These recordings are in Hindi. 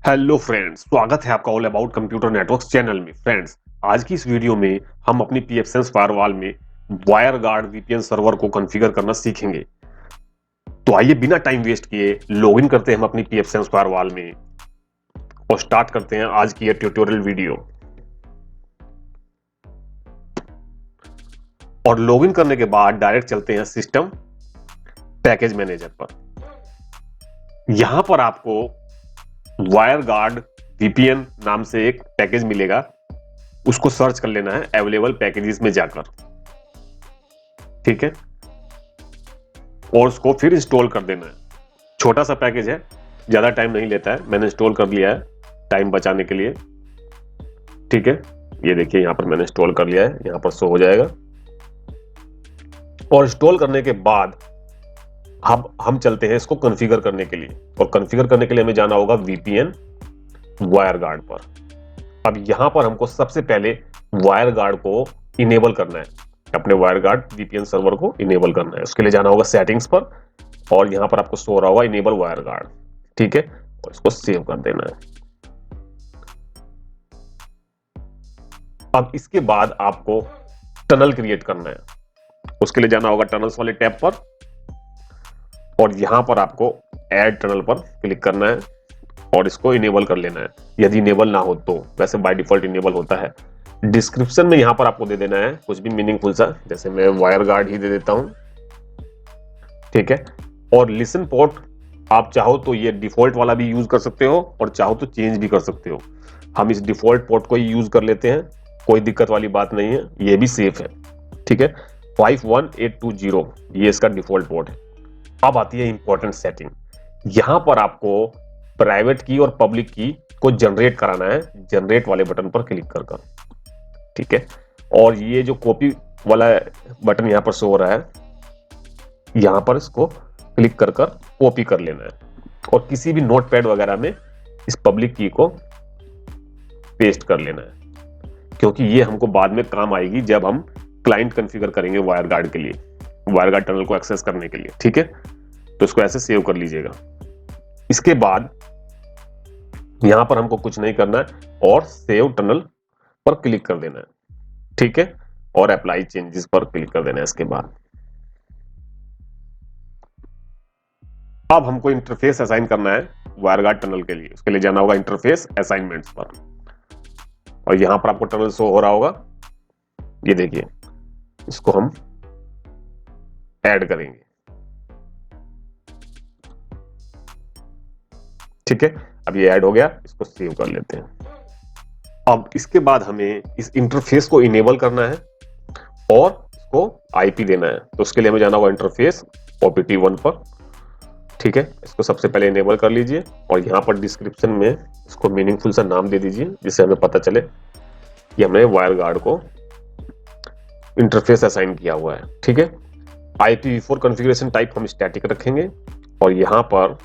हेलो फ्रेंड्स, स्वागत है आपका all about computer networks channel में। फ्रेंड्स, आज की इस वीडियो में हम अपनी pfSense फायरवॉल में वायरगार्ड वीपीएन सर्वर को कॉन्फ़िगर करना सीखेंगे। तो आइए बिना टाइम वेस्ट किए लॉगिन करते हैं हम अपनी pfSense फायरवॉल में और स्टार्ट करते हैं आज की ये ट्यूटोरियल वीडियो। और लॉगिन करने के बाद डायरेक्ट चलते हैं सिस्टम पैकेज मैनेजर पर। यहां पर आपको वायरगार्ड वीपीएन नाम से एक पैकेज मिलेगा, उसको सर्च कर लेना है अवेलेबल पैकेजेस में जाकर। ठीक है, और उसको फिर इंस्टॉल कर देना है। छोटा सा पैकेज है, ज्यादा टाइम नहीं लेता है, मैंने इंस्टॉल कर लिया है टाइम बचाने के लिए। ठीक है, ये देखिए यहां पर मैंने इंस्टॉल कर लिया है, यहां पर शो हो जाएगा। और इंस्टॉल करने के बाद हम चलते हैं इसको कॉन्फ़िगर करने के लिए। और कॉन्फ़िगर करने के लिए हमें जाना होगा वीपीएन वायरगार्ड पर। अब यहां पर हमको सबसे पहले वायरगार्ड को इनेबल करना है, अपने वायरगार्ड वीपीएन सर्वर को इनेबल करना है। उसके लिए जाना होगा सेटिंग्स पर और यहां पर आपको शो हो रहा होगा इनेबल वायरगार्ड। ठीक है, और इसको सेव कर देना है। अब इसके बाद आपको टनल क्रिएट करना है। उसके लिए जाना होगा टनल्स वाले टैब पर और यहां पर आपको ऐड टनल पर क्लिक करना है और इसको इनेबल कर लेना है। यदि इनेबल ना हो तो, वैसे बाय डिफॉल्ट इनेबल होता है। डिस्क्रिप्शन में यहां पर आपको दे देना है कुछ भी मीनिंगफुल सा, जैसे मैं वायरगार्ड ही दे देता हूं। ठीक है, और लिसन पोर्ट आप चाहो तो ये डिफॉल्ट वाला भी यूज कर सकते हो और चाहो तो चेंज भी कर सकते हो। हम इस डिफॉल्ट पोर्ट को ही यूज कर लेते हैं, कोई दिक्कत वाली बात नहीं है, ये भी सेफ है। ठीक है, 51820 ये इसका डिफॉल्ट पोर्ट है। अब आती है इंपॉर्टेंट सेटिंग। यहां पर आपको प्राइवेट की और पब्लिक की को जनरेट कराना है, जनरेट वाले बटन पर क्लिक कर। ठीक है, और ये जो कॉपी वाला बटन यहां पर शो हो रहा है, यहां पर इसको क्लिक कर कॉपी कर लेना है और किसी भी नोटपैड वगैरह में इस पब्लिक की को पेस्ट कर लेना है, क्योंकि ये हमको बाद में काम आएगी जब हम क्लाइंट कॉन्फ़िगर करेंगे वायरगार्ड के लिए, वायरगार्ड टनल को एक्सेस करने के लिए। ठीक है, तो इसको ऐसे सेव कर लीजिएगा। इसके बाद यहां पर हमको कुछ नहीं करना है और सेव टनल पर क्लिक कर देना है। ठीक है, और अप्लाई चेंजेस पर क्लिक कर देना है। इसके बाद अब हमको इंटरफेस असाइन करना है वायरगार्ड टनल के लिए। उसके लिए जाना होगा इंटरफेस असाइनमेंट्स पर और यहां पर आपको टनल शो हो रहा होगा, ये देखिए, इसको हम ऐड करेंगे। ठीक है, अब ये ऐड हो गया, इसको सेव कर लेते हैं। अब इसके बाद हमें इस इंटरफेस को इनेबल करना है और इसको आईपी देना है। तो उसके लिए हमें जाना होगा इंटरफेस OPT1 पर। ठीक है, इसको सबसे पहले इनेबल कर लीजिए और यहाँ पर डिस्क्रिप्शन में इसको मीनिंगफुल सा नाम दे दीजिए, जिससे हमें पता चले कि हमने वायरगार्ड को इंटरफेस असाइन किया हुआ है। ठीक है, IPv4 कॉन्फ़िगरेशन टाइप हम स्टैटिक रखेंगे और यहाँ पर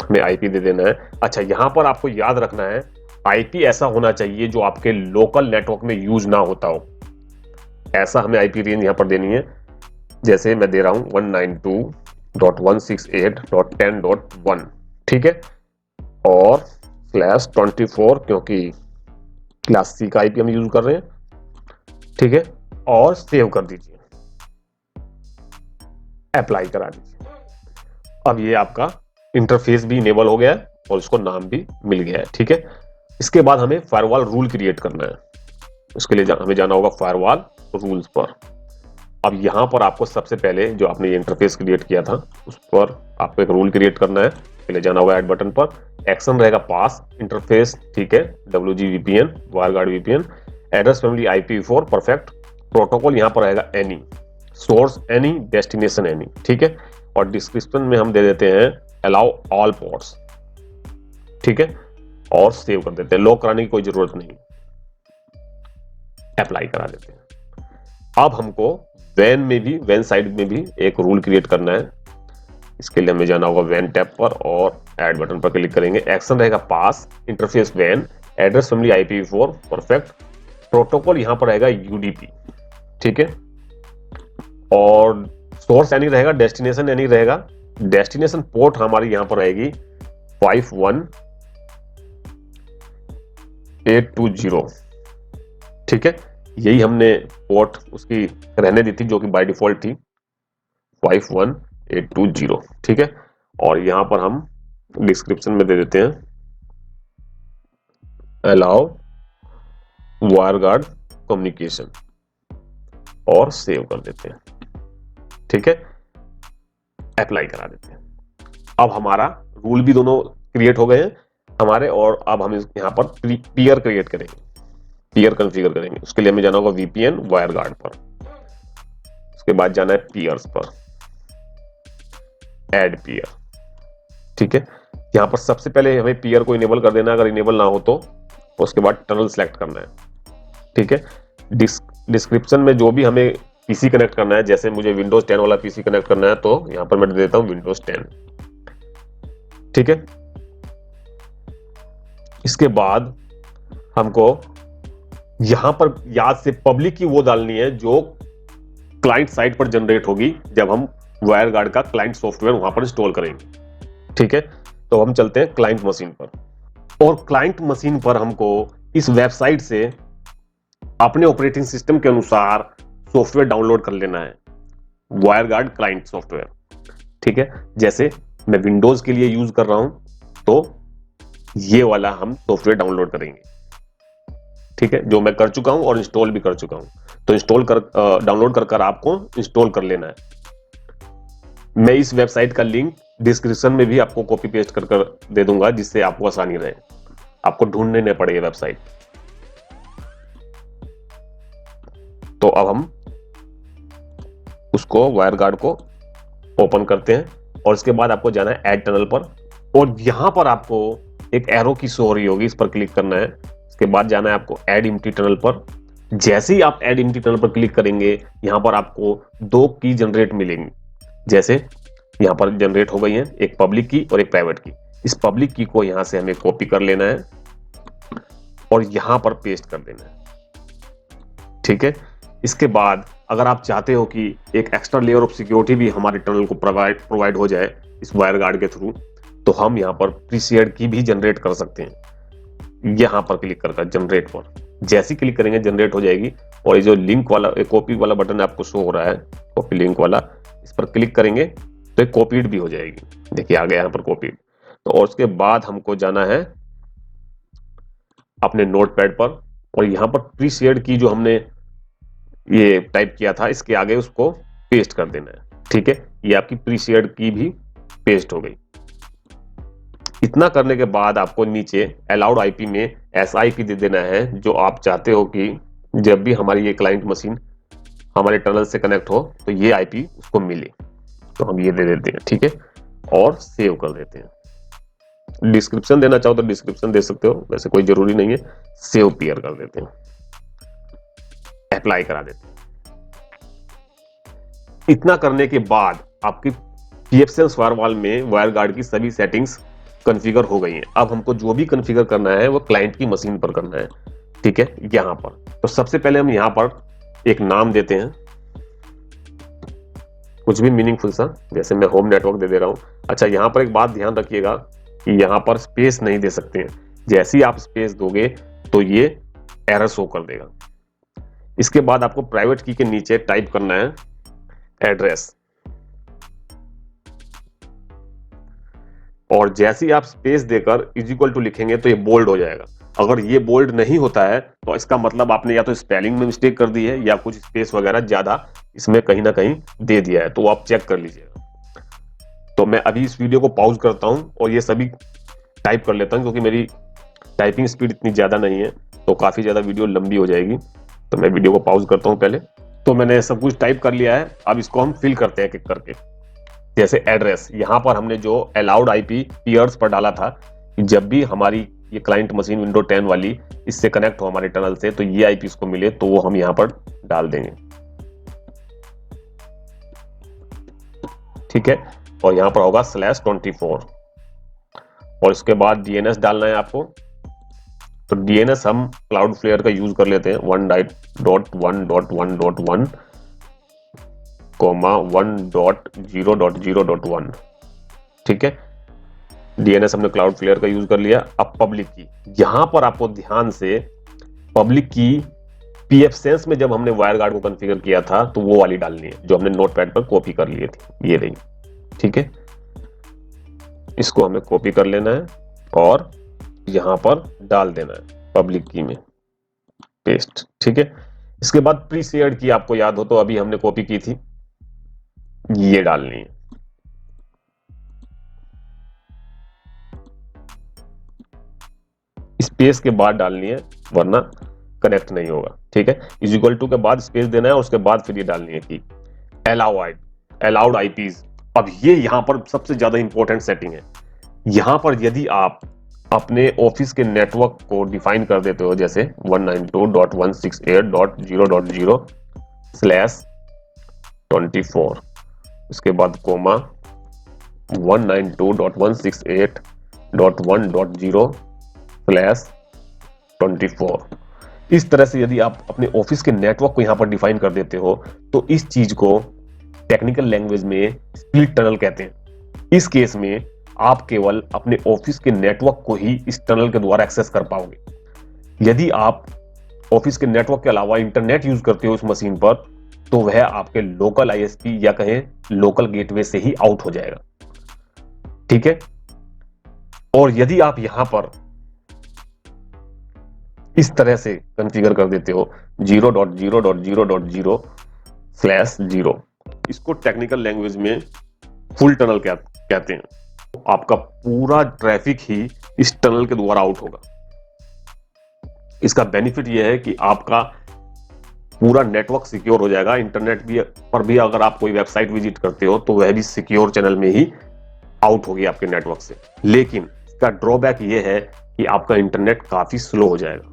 हमें आईपी दे देना है। अच्छा, यहाँ पर आपको याद रखना है आईपी ऐसा होना चाहिए जो आपके लोकल नेटवर्क में यूज ना होता हो, ऐसा हमें आईपी रेंज यहाँ पर देनी है। जैसे मैं दे रहा हूं 192.168.10.1। ठीक है, और /24 क्योंकि क्लास C का आईपी हम यूज कर रहे हैं। ठीक है, और सेव कर दीजिए, अप्लाई करा दीजिए। अब ये आपका इंटरफेस भी इनेबल हो गया है और इसको नाम भी मिल गया है। ठीक है, इसके बाद हमें फायरवॉल रूल क्रिएट करना है। उसके लिए हमें जाना होगा फायरवॉल रूल्स पर। अब यहां पर आपको सबसे पहले जो आपने ये इंटरफेस क्रिएट किया था उस पर आपको एक रूल क्रिएट करना है। उसके लिए जाना होगा ऐड बटन पर, एक्शन रहेगा पास इंटरफेस। ठीक है, WG-VPN WireGuard VPN, address family IPv4 perfect, protocol यहां पर रहेगा any, source any, destination any. ठीक है, और डिस्क्रिप्शन में हम दे देते हैं अलाउ ऑल पोर्ट्स। ठीक है, और सेव कर देते हैं, लॉक कराने की कोई जरूरत नहीं, अप्लाई करा देते हैं। अब हमको वैन में भी, वैन साइड में भी एक रूल क्रिएट करना है। इसके लिए हमें जाना होगा वैन टैब पर और ऐड बटन पर क्लिक करेंगे। एक्शन रहेगा पास इंटरफेस वैन, address family IPv4 perfect, protocol यहां पर रहेगा UDP। ठीक है, और सोर्स एनी रहेगा, डेस्टिनेशन एनी रहेगा। डेस्टिनेशन पोर्ट हमारी यहां पर रहेगी 51 820, ठीक है। यही हमने पोर्ट उसकी रहने दी थी जो कि बाय डिफॉल्ट थी 51820, ठीक है। और यहां पर हम डिस्क्रिप्शन में दे देते हैं अलाउ वायरगार्ड कम्युनिकेशन और सेव कर देते हैं, ठीक है। अप्लाई करा देते हैं। अब हमारा रूल भी दोनों क्रिएट हो गए हैं हमारे, और अब हम यहां पर पीयर क्रिएट करेंगे, पीयर कॉन्फ़िगर करेंगे। उसके लिए हमें जाना होगा वीपीएन वायरगार्ड पर, उसके बाद जाना है पीयर्स पर, ऐड पीयर, ठीक है। यहां पर सबसे पहले हमें पीयर को इनेबल कर देना है, अगर इनेबल ना हो तो उसके बाद टनल सेलेक्ट करना है, ठीक है। डिस्क्रिप्शन में जो भी हमें पीसी कनेक्ट करना है, जैसे मुझे विंडोज 10 वाला पीसी कनेक्ट करना है तो यहां पर मैं दे देता हूं विंडोज 10, ठीक है। इसके बाद हमको यहां पर याद से पब्लिक की वो डालनी है जो क्लाइंट साइट पर जनरेट होगी जब हम वायरगार्ड का क्लाइंट सॉफ्टवेयर वहां पर इंस्टॉल करेंगे, ठीक है। तो हम चलते हैं क्लाइंट मशीन पर, और क्लाइंट मशीन पर हमको इस वेबसाइट से अपने ऑपरेटिंग सिस्टम के अनुसार सॉफ्टवेयर डाउनलोड कर लेना है, वायरगार्ड क्लाइंट सॉफ्टवेयर, ठीक है। जैसे मैं विंडोज के लिए यूज कर रहा हूं तो ये वाला हम सॉफ्टवेयर डाउनलोड करेंगे, ठीक है, जो मैं कर चुका हूं और इंस्टॉल भी कर चुका हूं। तो इंस्टॉल कर डाउनलोड कर आपको इंस्टॉल कर लेना है। मैं इस वेबसाइट का लिंक डिस्क्रिप्शन में भी आपको कॉपी पेस्ट कर दे दूंगा, जिससे आपको आसानी रहे, आपको ढूंढने नहीं पड़े ये वेबसाइट। तो अब हम उसको वायरगार्ड को ओपन करते हैं, और इसके बाद आपको जाना है ऐड टनल पर, और यहां पर आपको एक एरो की शो हो रही होगी, इस पर क्लिक करना है। इसके बाद जाना है आपको ऐड एम्प्टी टनल पर। जैसे ही आप ऐड एम्प्टी टनल पर क्लिक करेंगे, यहां पर आपको दो की जनरेट मिलेंगी, जैसे यहां पर जनरेट हो गई है, एक पब्लिक की और एक प्राइवेट की। इस पब्लिक की को यहां से हमें कॉपी कर लेना है और यहां पर पेस्ट कर देना है, ठीक है। इसके बाद अगर आप चाहते हो कि एक एक्स्ट्रा लेयर ऑफ सिक्योरिटी भी हमारे टनल को प्रोवाइड हो जाए इस वायरगार्ड के थ्रू, तो हम यहां पर प्रीशेयर्ड की भी जनरेट कर सकते हैं। यहां पर क्लिक कर जनरेट पर, जैसे क्लिक करेंगे जनरेट हो जाएगी, और ये जो लिंक वाला कॉपी वाला बटन आपको शो हो रहा है, कॉपी लिंक वाला, इस पर क्लिक करेंगे तो एक कॉपीड भी हो जाएगी। देखिए आ गया यहाँ पर कॉपीड। तो और उसके बाद हमको जाना है अपने नोटपैड पर, और यहाँ पर प्रीशेयर्ड की जो हमने ये टाइप किया था इसके आगे उसको पेस्ट कर देना है, ठीक है। ये आपकी प्रीशेयर्ड की भी पेस्ट हो गई। इतना करने के बाद आपको नीचे अलाउड आईपी में ऐसा आईपी दे देना है जो आप चाहते हो कि जब भी हमारी ये क्लाइंट मशीन हमारे टनल से कनेक्ट हो तो ये आईपी उसको मिले। तो हम ये दे देते हैं, ठीक है, और सेव कर देते हैं। डिस्क्रिप्शन देना चाहो तो डिस्क्रिप्शन दे सकते हो, वैसे कोई जरूरी नहीं है। सेव पीयर कर देते हैं, अप्लाई करा देते हैं। इतना करने के बाद आपकी PFSense फायरवॉल में वायरगार्ड की सभी सेटिंग्स कॉन्फ़िगर हो गई हैं। अब हमको जो भी कॉन्फ़िगर करना है वो क्लाइंट की मशीन पर करना है, ठीक है, यहां पर। तो सबसे पहले हम यहां पर एक नाम देते हैं, कुछ भी मीनिंगफुल सा, जैसे मैं होम नेटवर्क दे रहा हूं। अच्छा, यहां पर एक बात ध्यान रखिएगा कि यहां पर स्पेस नहीं दे सकते हैं। जैसे ही आप स्पेस दोगे तो ये एरर शो कर देगा। इसके बाद आपको प्राइवेट की के नीचे टाइप करना है एड्रेस, और जैसे ही आप स्पेस देकर इक्वल टू लिखेंगे तो ये बोल्ड हो जाएगा। अगर ये बोल्ड नहीं होता है तो इसका मतलब आपने या तो स्पेलिंग में मिस्टेक कर दी है या कुछ स्पेस वगैरह ज्यादा इसमें कहीं ना कहीं दे दिया है, तो आप चेक कर लीजिएगा। तो मैं अभी इस वीडियो को पॉज करता हूं और ये सभी टाइप कर लेता हूं, क्योंकि मेरी टाइपिंग स्पीड इतनी ज्यादा नहीं है तो काफी ज्यादा वीडियो लंबी हो जाएगी। तो मैं वीडियो को पॉज करता हूं पहले। तो मैंने सब कुछ टाइप कर लिया है, अब इसको हम फिल करते हैं एक एक करके। जैसे एड्रेस, यहां पर हमने जो अलाउड आईपी पीयर्स पर डाला था, जब भी हमारी ये क्लाइंट मशीन विंडो 10 वाली इससे कनेक्ट हो हमारे टनल से तो ये आईपी इसको मिले, तो वो हम यहां पर डाल देंगे, ठीक है। और यहां पर होगा /24, और इसके बाद डीएनएस डालना है आपको। तो डीएनएस हम क्लाउडफ्लेयर का यूज कर लेते हैं 1.1.1.1 1.0.0.1, ठीक है। डीएनएस हमने क्लाउडफ्लेयर का यूज कर लिया। अब पब्लिक की, यहां पर आपको ध्यान से पब्लिक की pfSense में जब हमने वायरगार्ड को कॉन्फ़िगर किया था तो वो वाली डालनी है जो हमने नोटपैड पर कॉपी कर लिए थे, ये रही। ठीक है, इसको हमें कॉपी कर लेना है और यहां पर डाल देना है पब्लिक की में, पेस्ट। ठीक है, इसके बाद प्री शेयर्ड की आपको याद हो तो अभी हमने कॉपी की थी, ये डालनी है। स्पेस के बाद डालनी है वरना कनेक्ट नहीं होगा। ठीक है, इज इक्वल टू के बाद स्पेस देना है और उसके बाद फिर ये डालनी है कि अलाउड आईपीज। अब ये यहां पर सबसे ज्यादा इंपॉर्टेंट सेटिंग है। यहां पर यदि आप अपने ऑफिस के नेटवर्क को डिफाइन कर देते हो जैसे 192.168.0.0/24, उसके बाद कोमा 192.168.1.0/24, इस तरह से यदि आप अपने ऑफिस के नेटवर्क को यहां पर डिफाइन कर देते हो तो इस चीज को टेक्निकल लैंग्वेज में स्प्लिट टनल कहते हैं। इस केस में आप केवल अपने ऑफिस के नेटवर्क को ही इस टनल के द्वारा एक्सेस कर पाओगे। यदि आप ऑफिस के नेटवर्क के अलावा इंटरनेट यूज करते हो उस मशीन पर तो वह आपके लोकल आईएसपी या कहें लोकल गेटवे से ही आउट हो जाएगा। ठीक है, और यदि आप यहां पर इस तरह से कॉन्फ़िगर कर देते हो 0.0.0.0/0, इसको टेक्निकल लैंग्वेज में फुल टनल कहते हैं। आपका पूरा ट्रैफिक ही इस टनल के द्वारा आउट होगा। इसका बेनिफिट यह है कि आपका पूरा नेटवर्क सिक्योर हो जाएगा। इंटरनेट पर भी अगर आप कोई वेबसाइट विजिट करते हो तो वह भी सिक्योर चैनल में ही आउट होगी आपके नेटवर्क से। लेकिन इसका ड्रॉबैक यह है कि आपका इंटरनेट काफी स्लो हो जाएगा।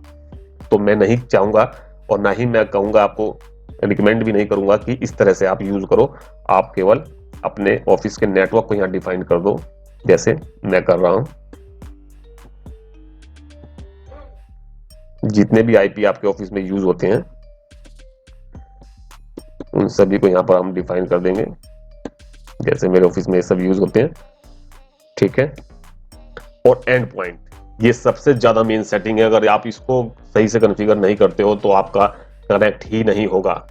तो मैं नहीं चाहूंगा और ना ही मैं कहूंगा, आपको रिकमेंड भी नहीं करूंगा कि इस तरह से आप यूज करो। आप केवल अपने ऑफिस के नेटवर्क को यहां डिफाइन कर दो जैसे मैं कर रहा हूं। जितने भी आईपी आपके ऑफिस में यूज होते हैं उन सभी को यहां पर हम डिफाइन कर देंगे जैसे मेरे ऑफिस में ये सब यूज होते हैं। ठीक है, और एंड पॉइंट, ये सबसे ज्यादा मेन सेटिंग है। अगर आप इसको सही से कॉन्फ़िगर नहीं करते हो तो आपका कनेक्ट ही नहीं होगा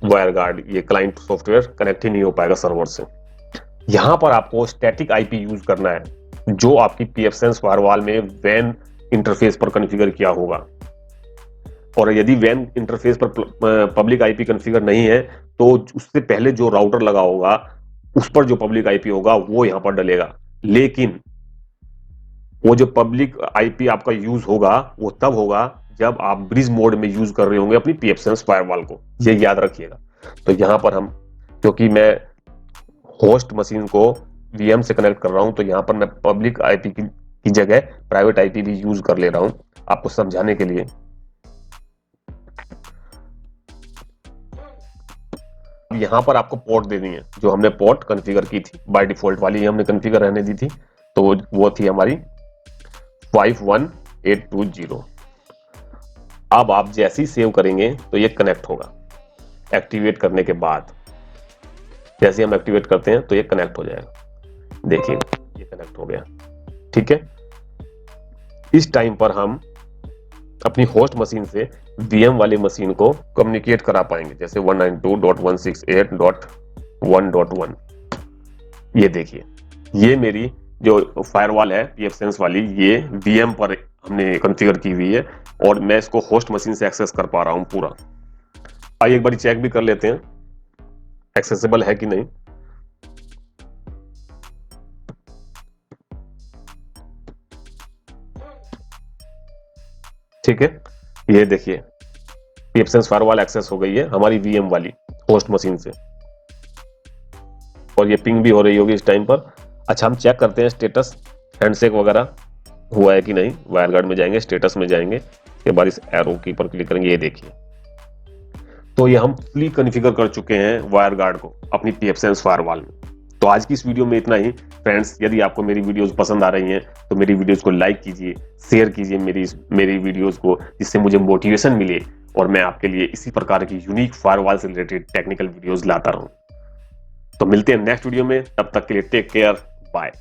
वायरगार्ड, ये क्लाइंट सॉफ्टवेयर कनेक्ट ही नहीं हो पाएगा सर्वर से। यहां पर आपको स्टैटिक आईपी यूज करना है जो आपकी pfSense फायरवॉल में वैन इंटरफेस पर कॉन्फ़िगर किया होगा। और यदि वैन इंटरफेस पर पब्लिक आईपी कॉन्फ़िगर नहीं है तो उससे पहले जो राउटर लगा होगा उस पर जो पब्लिक आईपी होगा वो यहां पर डलेगा। लेकिन वो जो पब्लिक आईपी आपका यूज होगा वो तब होगा जब आप ब्रिज मोड में यूज कर रहे होंगे अपनी pfSense फायरवॉल को, ये याद रखिएगा। तो यहां पर हम, क्योंकि मैं होस्ट मशीन को वीएम से कनेक्ट कर रहा हूं तो यहां पर मैं पब्लिक आईपी की जगह प्राइवेट आईपी भी यूज कर ले रहा हूं आपको समझाने के लिए। यहां पर आपको पोर्ट देनी है, जो हमने पोर्ट कॉन्फ़िगर की थी बाय डिफॉल्ट वाली हमने कॉन्फ़िगर रहने दी थी, तो वो थी हमारी 51820। अब आप जैसे ही सेव करेंगे तो ये कनेक्ट होगा। एक्टिवेट करने के बाद जैसे हम एक्टिवेट करते हैं तो ये कनेक्ट हो जाएगा। देखिए ये कनेक्ट हो गया। ठीक है, इस टाइम पर हम अपनी होस्ट मशीन से वीएम वाली मशीन को कम्युनिकेट करा पाएंगे जैसे 192.168.1.1। ये देखिए, ये मेरी जो फायरवॉल है pfSense वाली, ये वीएम पर हमने कॉन्फ़िगर की हुई है और मैं इसको होस्ट मशीन से एक्सेस कर पा रहा हूं पूरा। आइए एक बार चेक भी कर लेते हैं एक्सेसिबल है कि नहीं। ठीक है, ये देखिए pfSense फायरवॉल एक्सेस हो गई है हमारी वीएम वाली होस्ट मशीन से और ये पिंग भी हो रही होगी इस टाइम पर। अच्छा, हम चेक करते हैं स्टेटस, हैंडशेक वगैरह हुआ है कि नहीं। वायरगार्ड में जाएंगे, स्टेटस में जाएंगे, के बाद इस एरो की पर क्लिक करेंगे। ये देखिए, तो ये हम फुली कॉन्फ़िगर कर चुके हैं वायरगार्ड को अपनी pfSense फायरवॉल में। तो आज की इस वीडियो में इतना ही फ्रेंड्स। यदि आपको मेरी वीडियोस पसंद आ रही हैं तो मेरी वीडियोस को लाइक कीजिए, शेयर कीजिए मेरी वीडियोस को, जिससे मुझे मोटिवेशन मिले और मैं आपके लिए इसी प्रकार की यूनिक फायरवॉल से रिलेटेड टेक्निकल वीडियोस लाता रहूं। तो मिलते हैं नेक्स्ट वीडियो में, तब तक के लिए टेक केयर, बाय।